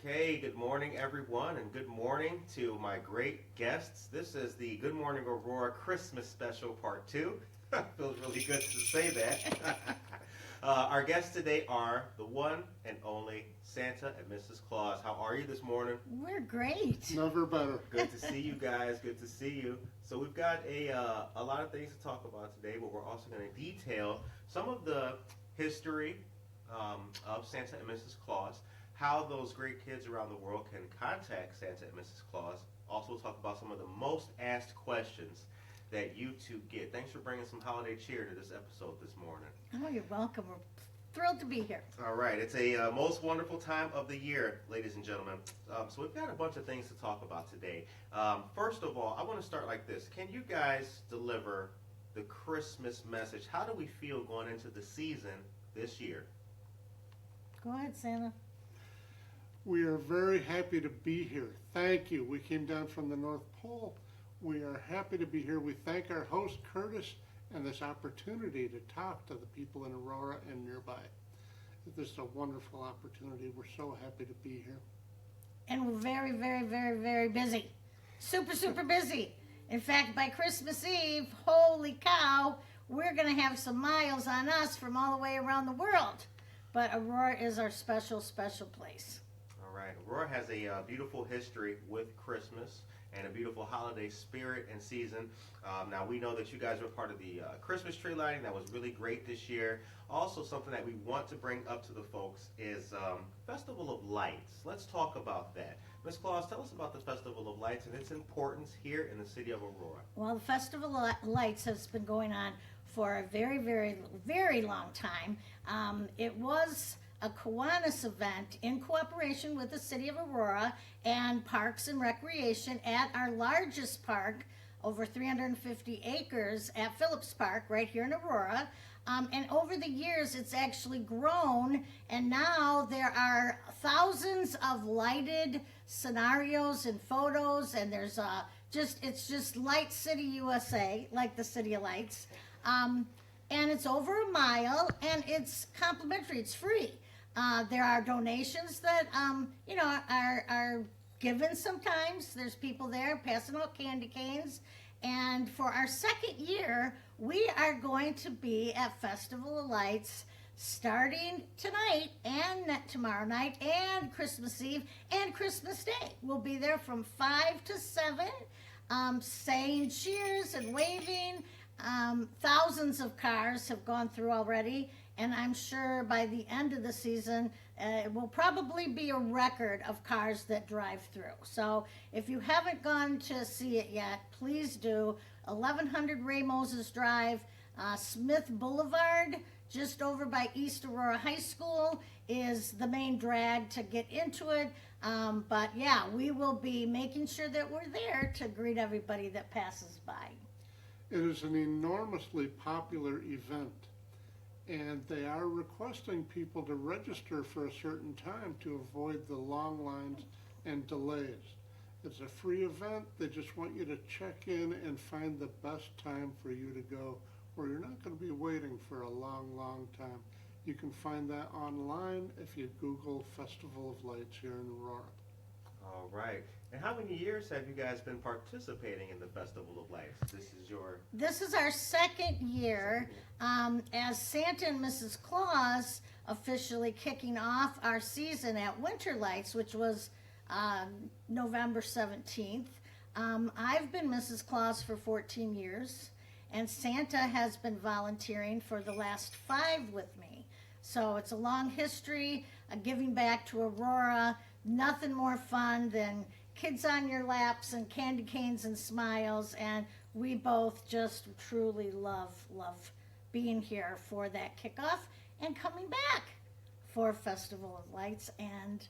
Okay, good morning everyone, and good morning to my great guests. This is the Good Morning Aurora Christmas Special Part 2. Feels really good to say that. Our guests today are the one and only Santa and Mrs. Claus. How are you this morning? We're great. Never better. Good to see you guys. Good to see you. So we've got a lot of things to talk about today, but we're also going to detail some of the history of Santa and Mrs. Claus, how those great kids around the world can contact Santa and Mrs. Claus. Also, we'll talk about some of the most asked questions that you two get. Thanks for bringing some holiday cheer to this episode this morning. Oh, you're welcome. We're thrilled to be here. All right, it's a most wonderful time of the year, ladies and gentlemen. So we've got a bunch of things to talk about today. First of all, I want to start like this. Can you guys deliver the Christmas message? How do we feel going into the season this year? Go ahead, Santa. We are very happy to be here. Thank you. We came down from the North Pole. We are happy to be here. We thank our host, Curtis, and this opportunity to talk to the people in Aurora and nearby. This is a wonderful opportunity. We're so happy to be here. And we're very, very, very, very busy. Super, super busy. In fact, by Christmas Eve, holy cow, we're going to have some miles on us from all the way around the world. But Aurora is our special, special place. All right, Aurora has a beautiful history with Christmas and a beautiful holiday spirit and season. Now, we know that you guys were part of the Christmas tree lighting. That was really great this year. Also, something that we want to bring up to the folks is Festival of Lights. Let's talk about that. Ms. Claus, tell us about the Festival of Lights and its importance here in the city of Aurora. Well, the Festival of Lights has been going on for a very, very, very long time. It was a Kiwanis event in cooperation with the city of Aurora and Parks and Recreation at our largest park, over 350 acres at Phillips Park right here in Aurora. And over the years, it's actually grown, and now there are thousands of lighted scenarios and photos, and there's it's just Light City USA, like the City of Lights. And it's over a mile, and it's complimentary. It's free. There are donations that are given sometimes. There's people there passing out candy canes. And for our second year, we are going to be at Festival of Lights starting tonight and tomorrow night and Christmas Eve and Christmas Day. We'll be there from 5 to 7, saying cheers and waving. Thousands of cars have gone through already, and I'm sure by the end of the season, it will probably be a record of cars that drive through. So if you haven't gone to see it yet, please do. 1100 Ray Moses Drive, Smith Boulevard, just over by East Aurora High School, is the main drag to get into it. But yeah, we will be making sure that we're there to greet everybody that passes by. It is an enormously popular event, and they are requesting people to register for a certain time to avoid the long lines and delays. It's a free event. They just want you to check in and find the best time for you to go, where you're not going to be waiting for a long, long time. You can find that online if you Google Festival of Lights here in Aurora. All right. And how many years have you guys been participating in the Festival of Lights? This is our second year as Santa and Mrs. Claus officially kicking off our season at Winter Lights, which was November 17th. I've been Mrs. Claus for 14 years, and Santa has been volunteering for the last 5 with me. So it's a long history of giving back to Aurora. Nothing more fun than kids on your laps and candy canes and smiles, and we both just truly love being here for that kickoff and coming back for Festival of Lights and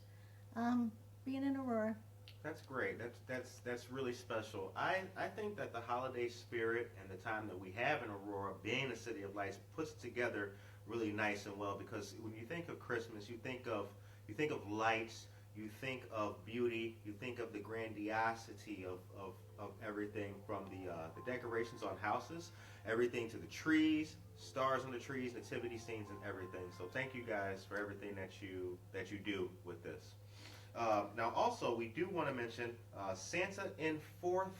being in Aurora. That's great. That's really special. I think that the holiday spirit and the time that we have in Aurora, being a city of lights, puts together really nice and well, because when you think of Christmas, you think of lights. You think of beauty, you think of the grandiosity of everything, from the decorations on houses, everything to the trees, stars on the trees, nativity scenes, and everything. So thank you guys for everything that you do with this. Now, also, we do want to mention Santa in 4th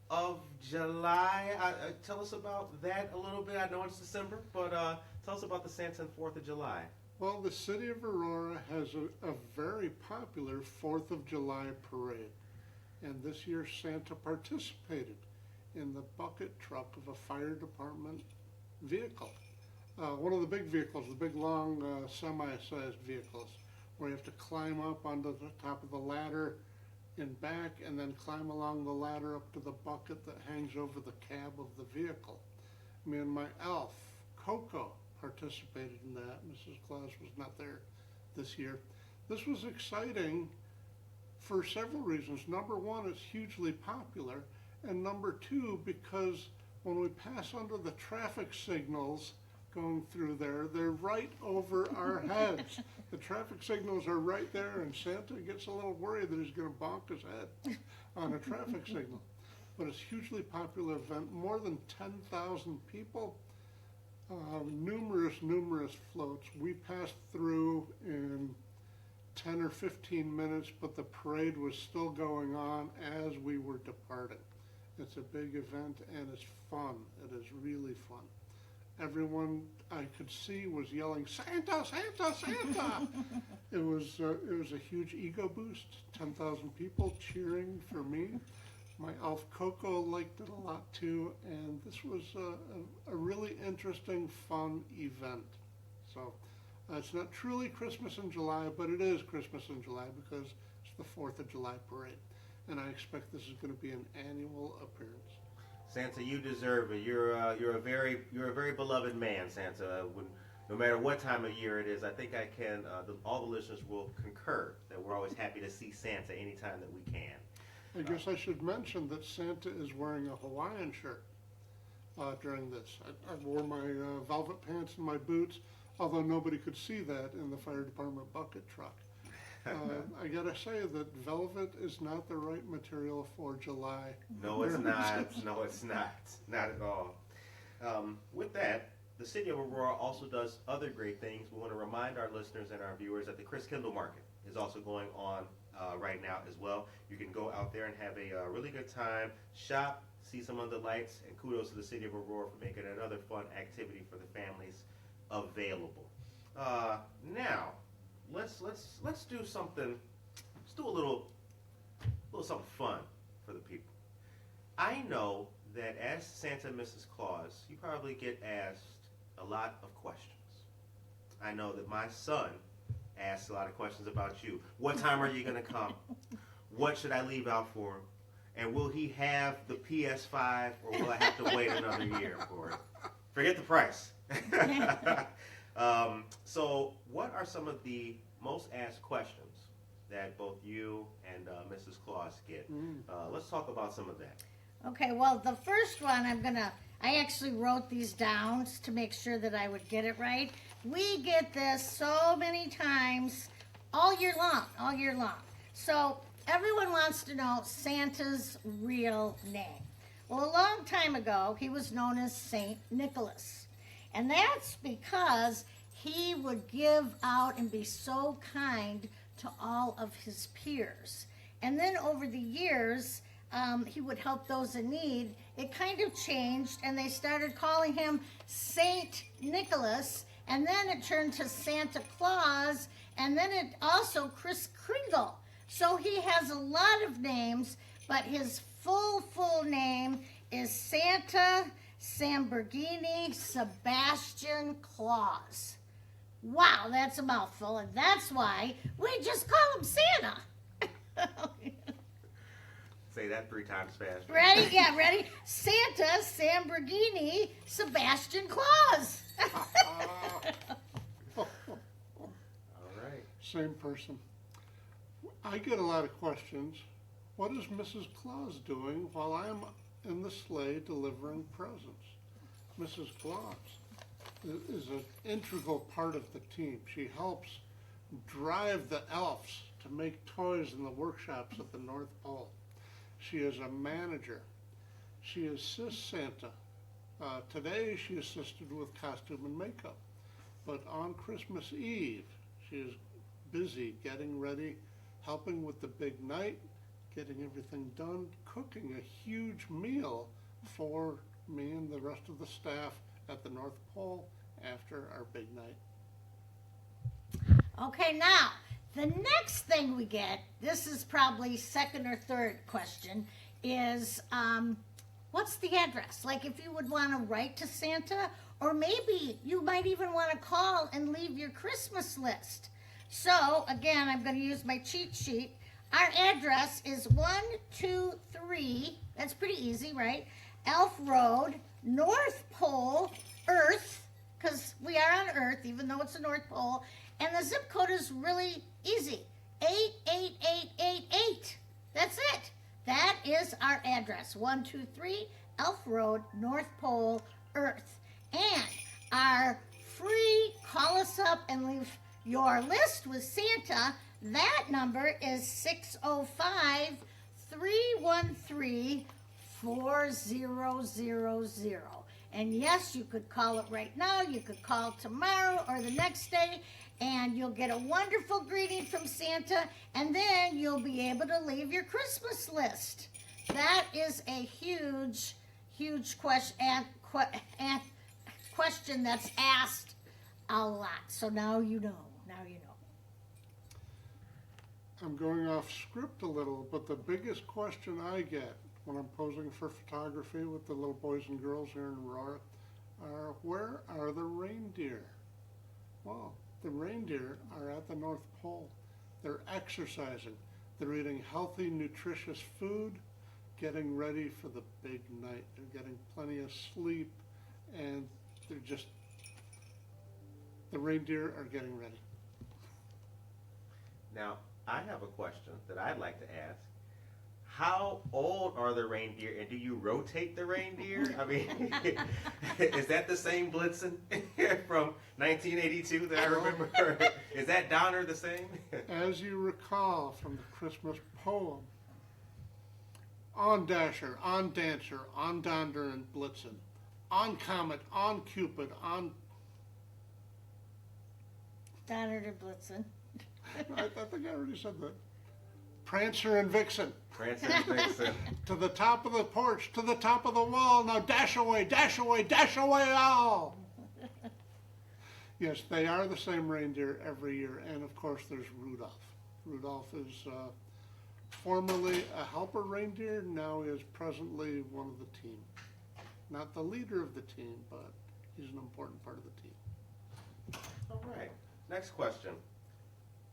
of July. Tell us about that a little bit. I know it's December, but tell us about the Santa in 4th of July. Well, the city of Aurora has a very popular 4th of July parade. And this year Santa participated in the bucket truck of a fire department vehicle. One of the big vehicles, the big long semi-sized vehicles, where you have to climb up onto the top of the ladder in back and then climb along the ladder up to the bucket that hangs over the cab of the vehicle. Me and my elf, Coco, participated in that. Mrs. Claus was not there this year. This was exciting for several reasons. Number one, it's hugely popular, and number two, because when we pass under the traffic signals going through there, they're right over our heads. The traffic signals are right there, and Santa gets a little worried that he's going to bonk his head on a traffic signal. But it's a hugely popular event, more than 10,000 people, numerous floats. We passed through in 10 or 15 minutes, but the parade was still going on as we were departing. It's a big event and it's fun. It is really fun. Everyone I could see was yelling, "Santa, Santa, Santa!" It was a huge ego boost. 10,000 people cheering for me. My elf Coco liked it a lot too, and this was a really interesting, fun event. So it's not truly Christmas in July, but it is Christmas in July because it's the 4th of July parade, and I expect this is going to be an annual appearance. Santa, you deserve it. You're a very beloved man, Santa. No matter what time of year it is, I think all the listeners will concur that we're always happy to see Santa anytime that we can. I guess I should mention that Santa is wearing a Hawaiian shirt during this. I wore my velvet pants and my boots, although nobody could see that in the fire department bucket truck. I gotta say that velvet is not the right material for July. No, it's not. No, it's not. Not at all. With that, the city of Aurora also does other great things. We want to remind our listeners and our viewers that the Chris Kindle Market is also going on right now as well. You can go out there and have a really good time, shop, see some of the lights, and kudos to the city of Aurora for making another fun activity for the families available. Now, let's do something. Let's do a little something fun for the people. I know that as Santa and Mrs. Claus, you probably get asked a lot of questions. I know that my son asks a lot of questions about you. What time are you going to come? What should I leave out for him? And will he have the PS5 or will I have to wait another year for it? Forget the price. So what are some of the most asked questions that both you and Mrs. Claus get? Let's talk about some of that. Okay, well, the first one I actually wrote these down to make sure that I would get it right. We get this so many times all year long. So everyone wants to know Santa's real name. Well, a long time ago, he was known as Saint Nicholas. And that's because he would give out and be so kind to all of his peers. And then over the years, he would help those in need. It kind of changed, and they started calling him Saint Nicholas, and then it turned to Santa Claus, and then it also Kris Kringle. So he has a lot of names, but his full name is Santa Samborghini Sebastian Claus. Wow, that's a mouthful, and that's why we just call him Santa. Say that 3 times fast. Ready? Yeah, ready? Santa Samborghini Sebastian Claus. All right. Same person. I get a lot of questions. What is Mrs. Claus doing while I'm in the sleigh delivering presents? Mrs. Claus is an integral part of the team. She helps drive the elves to make toys in the workshops at the North Pole. She is a manager. She assists Santa. Today she assisted with costume and makeup. But on Christmas Eve, she is busy getting ready helping with the big night, getting everything done, cooking a huge meal for me and the rest of the staff at the North Pole after our big night. Okay, now, the next thing we get, this is probably second or third question, is what's the address? Like if you would want to write to Santa, or maybe you might even want to call and leave your Christmas list. So, again, I'm going to use my cheat sheet. Our address is 123, that's pretty easy, right? Elf Road, North Pole, Earth, because we are on Earth, even though it's the North Pole, and the zip code is really easy, 88888. That's it. That is our address, 123 Elf Road, North Pole, Earth. And our free call us up and leave your list with Santa, that number is 605-313-4000. And yes, you could call it right now, you could call tomorrow or the next day, and you'll get a wonderful greeting from Santa, and then you'll be able to leave your Christmas list. That is a huge, huge question that's asked a lot. So now you know. I'm going off script a little, but the biggest question I get when I'm posing for photography with the little boys and girls here in Aurora are, where are the reindeer? Well, the reindeer are at the North Pole. They're exercising. They're eating healthy, nutritious food, getting ready for the big night. They're getting plenty of sleep, and the reindeer are getting ready. Now, I have a question that I'd like to ask. How old are the reindeer, and do you rotate the reindeer? I mean, is that the same Blitzen from 1982 that I remember? Is that Donner the same? As you recall from the Christmas poem, on Dasher, on Dancer, on Donder and Blitzen, on Comet, on Cupid, on... Donner to Blitzen. I think I already said that. Prancer and Vixen. Prancer and Vixen. To the top of the porch, to the top of the wall. Now dash away, dash away, dash away all. Yes, they are the same reindeer every year. And of course there's Rudolph. Rudolph is formerly a helper reindeer, now is presently one of the team. Not the leader of the team, but he's an important part of the team. All right. Next question.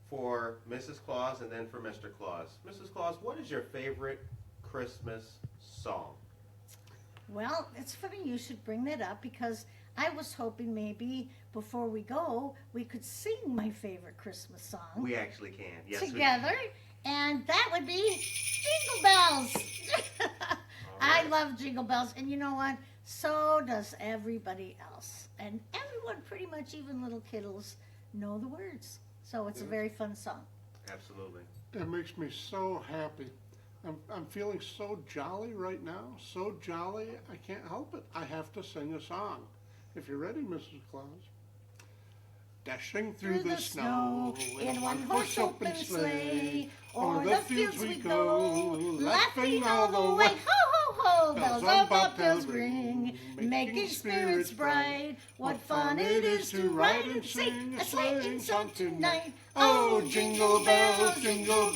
For Mrs. Claus and then for Mr. Claus. Mrs. Claus, what is your favorite Christmas song? Well, it's funny you should bring that up because I was hoping maybe before we go, we could sing my favorite Christmas song. We actually can. Yes, together, and that would be Jingle Bells. I love Jingle Bells, and you know what? So does everybody else. And everyone, pretty much, even little kiddos, know the words. So it's a very fun song. Absolutely. It makes me so happy. I'm feeling so jolly right now, so jolly I can't help it. I have to sing a song. If you're ready, Mrs. Claus. Dashing through the snow in one horse open sleigh, o'er the fields we go, laughing all the way. Ho, ho, ho, bells on bobtails ring, making spirits bright. What fun it is to ride and sing a sleighing song tonight. Oh, jingle bells, jingle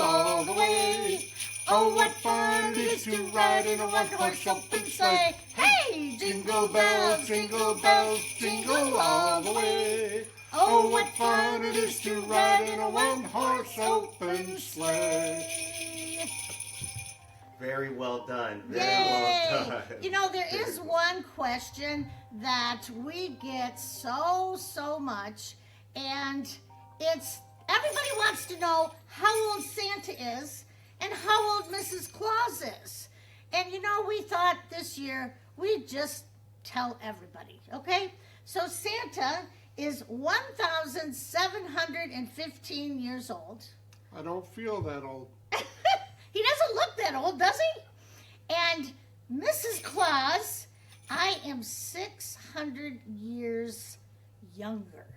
all the way. Oh, what fun it is to ride in a one-horse open sleigh. Hey, jingle bells, jingle all the way. Oh, what fun it is to ride in a one-horse open sleigh. Very well done. Very Yay! well done. You know, there is one question that we get so much, and it's everybody wants to know how old Santa is and how old Mrs. Claus is. And you know, we thought this year we'd just tell everybody, okay? So Santa is 1,715 years old. I don't feel that old. He doesn't look that old, does he? And Mrs. Claus, I am 600 years younger.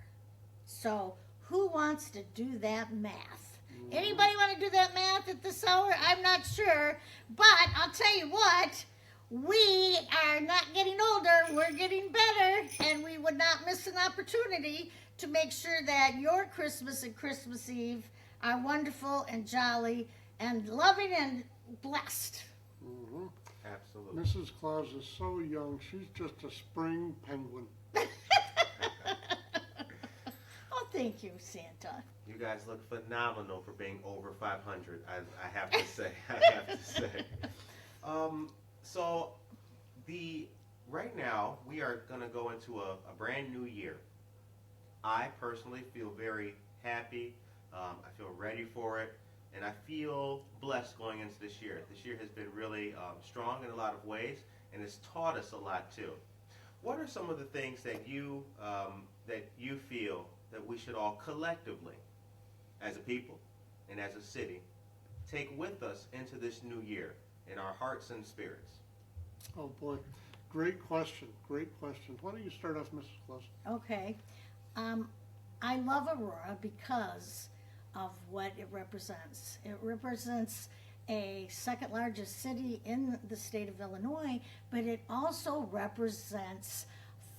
So who wants to do that math? Anybody want to do that math at this hour? I'm not sure, but I'll tell you what. We are not getting older, we're getting better, and we would not miss an opportunity to make sure that your Christmas and Christmas Eve are wonderful and jolly and loving and blessed. Mm-hmm. Absolutely. Mrs. Claus is so young, she's just a spring penguin. Oh, thank you, Santa. You guys look phenomenal for being over 500. I have to say. I have to say. So, right now we are going to go into a brand new year. I personally feel very happy. I feel ready for it, and I feel blessed going into this year. This year has been really strong in a lot of ways, and it's taught us a lot too. What are some of the things that you feel that we should all collectively, as a people and as a city, take with us into this new year in our hearts and spirits? Oh boy, great question, great question. Why don't you start off, Mrs. Claus? Okay. I love Aurora because of what it represents. It represents a second largest city in the state of Illinois, but it also represents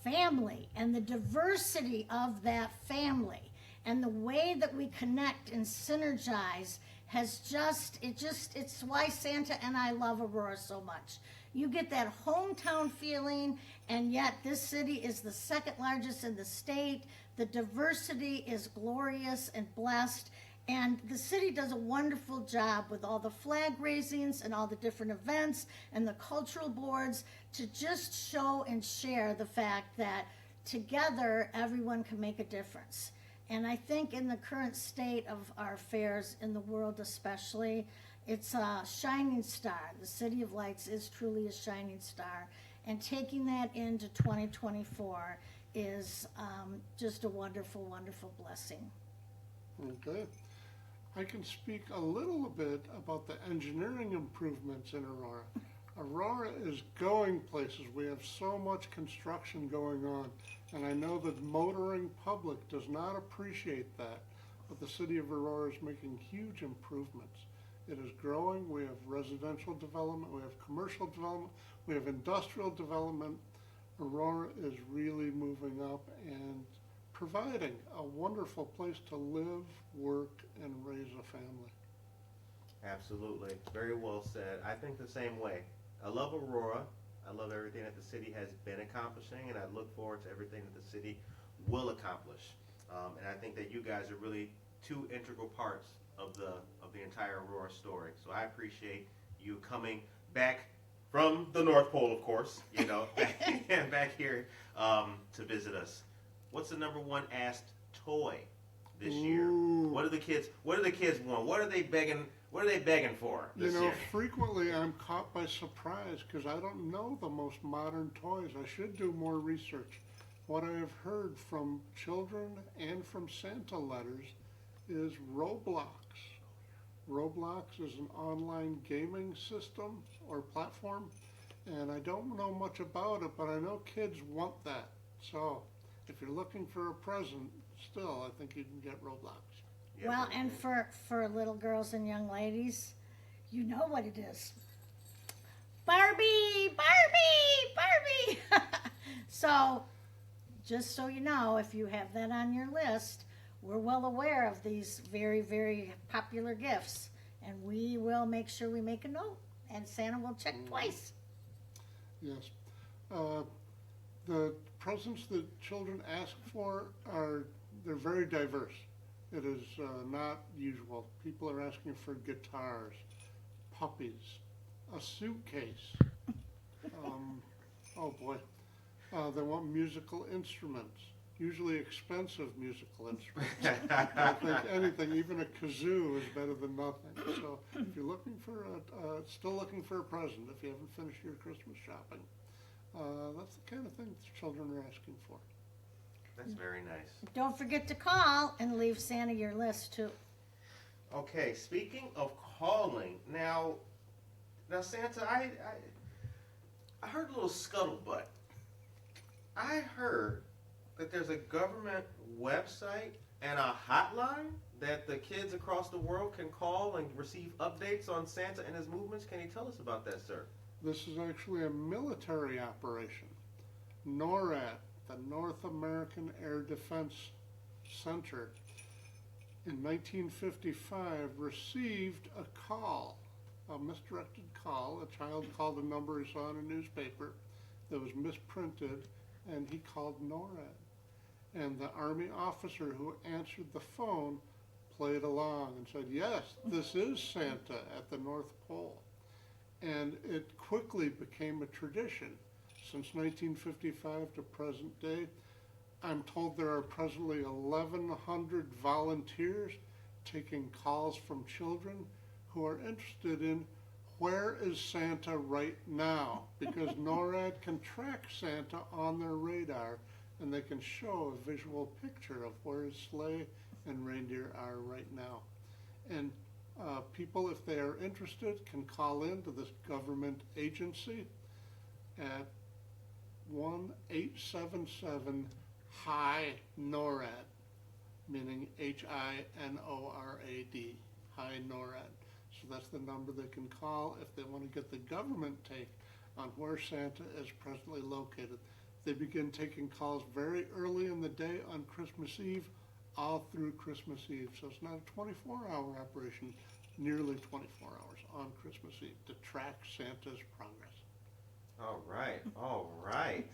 family and the diversity of that family. And the way that we connect and synergize it's why Santa and I love Aurora so much. You get that hometown feeling, and yet this city is the second largest in the state. The diversity is glorious and blessed, and the city does a wonderful job with all the flag raisings and all the different events and the cultural boards to just show and share the fact that together everyone can make a difference. And I think in the current state of our affairs in the world especially, it's a shining star. The City of Lights is truly a shining star. And taking that into 2024 is just a wonderful, wonderful blessing. Okay. I can speak a little bit about the engineering improvements in Aurora. Aurora is going places. We have so much construction going on, and I know the motoring public does not appreciate that, but the city of Aurora is making huge improvements. It is growing. We have residential development, we have commercial development, we have industrial development. Aurora is really moving up and providing a wonderful place to live, work, and raise a family. Absolutely. Very well said. I think the same way. I love Aurora. I love everything that the city has been accomplishing, and I look forward to everything that the city will accomplish. And I think that you guys are really two integral parts of the entire Aurora story. So I appreciate you coming back from the North Pole, of course, back here to visit us. What's the number one asked toy this year? What do the kids want? What are they begging for this year? Frequently I'm caught by surprise because I don't know the most modern toys. I should do more research. What I have heard from children and from Santa letters is Roblox. Roblox is an online gaming system or platform, and I don't know much about it, but I know kids want that. So if you're looking for a present, still, I think you can get Roblox. Yeah, Well, and for little girls and young ladies, you know what it is. Barbie, Barbie, Barbie. So, just so you know, if you have that on your list, we're well aware of these very, very popular gifts, and we will make sure we make a note, and Santa will check twice. Yes. The presents that children ask for they're very diverse. It is not usual. People are asking for guitars, puppies, a suitcase. Oh boy. They want musical instruments, usually expensive musical instruments. I think anything, even a kazoo, is better than nothing. So if you're still looking for a present, if you haven't finished your Christmas shopping, that's the kind of thing that children are asking for. That's very nice. Don't forget to call and leave Santa your list too. Okay, speaking of calling, now Santa, I heard a little scuttlebutt. I heard that there's a government website and a hotline that the kids across the world can call and receive updates on Santa and his movements. Can you tell us about that, sir? This is actually a military operation. NORAD, the North American Air Defense Center, in 1955 received a call, a misdirected call. A child called a number he saw in a newspaper that was misprinted, and he called NORAD. And the Army officer who answered the phone played along and said, yes, this is Santa at the North Pole. And it quickly became a tradition. Since 1955 to present day, I'm told there are presently 1,100 volunteers taking calls from children who are interested in where is Santa right now, because NORAD can track Santa on their radar, and they can show a visual picture of where his sleigh and reindeer are right now. And people, if they are interested, can call in to this government agency at 1-877-HI-NORAD, meaning HINORAD, HI-NORAD. So that's the number they can call if they want to get the government take on where Santa is presently located. They begin taking calls very early in the day on Christmas Eve, all through Christmas Eve. So it's not a 24-hour operation, nearly 24 hours on Christmas Eve to track Santa's progress. All right, all right.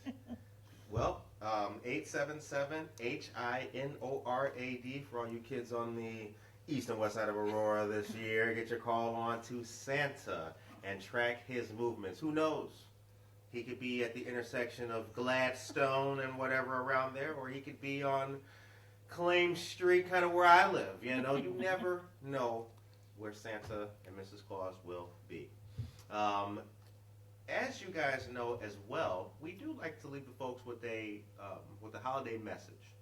Well, 877-HINORAD for all you kids on the east and west side of Aurora this year. Get your call on to Santa and track his movements. Who knows? He could be at the intersection of Gladstone and whatever around there, or he could be on Claim Street, kind of where I live. You know, you never know where Santa and Mrs. Claus will be. As you guys know as well, we do like to leave the folks with a holiday message,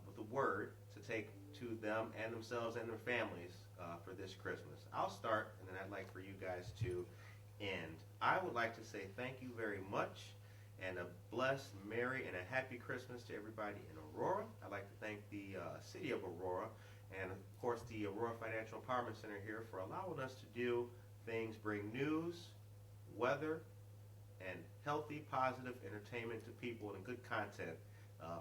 with a word to take to them and themselves and their families for this Christmas. I'll start, and then I'd like for you guys to end. I would like to say thank you very much, and a blessed, merry, and a happy Christmas to everybody in Aurora. I'd like to thank the city of Aurora, and of course the Aurora Financial Empowerment Center here for allowing us to do things, bring news, weather, and healthy, positive entertainment to people and good content.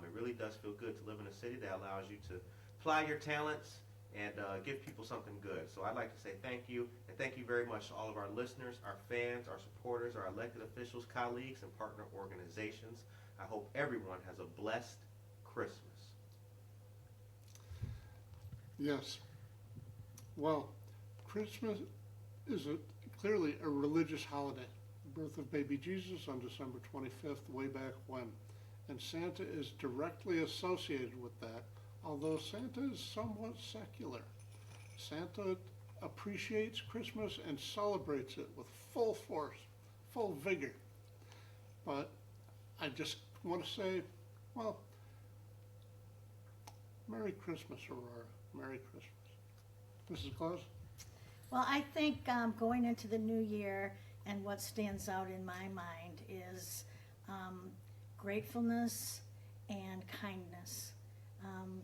It really does feel good to live in a city that allows you to apply your talents and give people something good. So I'd like to say thank you, and thank you very much to all of our listeners, our fans, our supporters, our elected officials, colleagues, and partner organizations. I hope everyone has a blessed Christmas. Yes. Well, Christmas is clearly a religious holiday. The birth of baby Jesus on December 25th, way back when. And Santa is directly associated with that, although Santa is somewhat secular. Santa appreciates Christmas and celebrates it with full force, full vigor. But I just want to say, well, Merry Christmas, Aurora. Merry Christmas. Mrs. Claus? Well, I think going into the new year, and what stands out in my mind is gratefulness and kindness.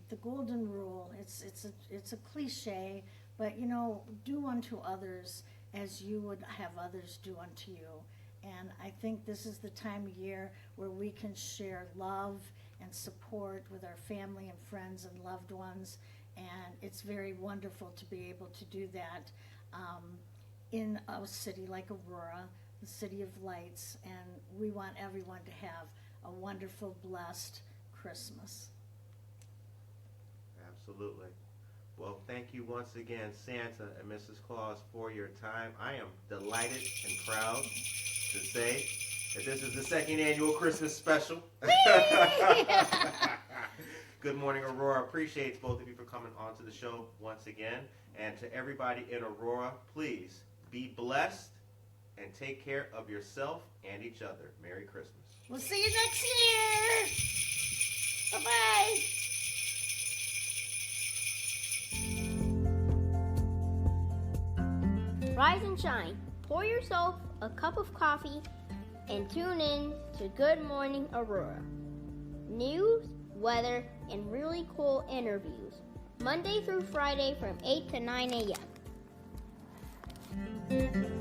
The golden rule, it's a cliche, but you know, do unto others as you would have others do unto you. And I think this is the time of year where we can share love and support with our family and friends and loved ones. And it's very wonderful to be able to do that in a city like Aurora, the city of lights. And we want everyone to have a wonderful, blessed Christmas. Absolutely. Well, thank you once again, Santa and Mrs. Claus, for your time. I am delighted and proud to say that this is the second annual Christmas special. Good morning, Aurora. Appreciates both of you for coming on to the show once again. And to everybody in Aurora, please be blessed and take care of yourself and each other. Merry Christmas. We'll see you next year. Bye-bye. Rise and shine. Pour yourself a cup of coffee and tune in to Good Morning Aurora. News, weather, and really cool interviews. Monday through Friday from 8 to 9 a.m.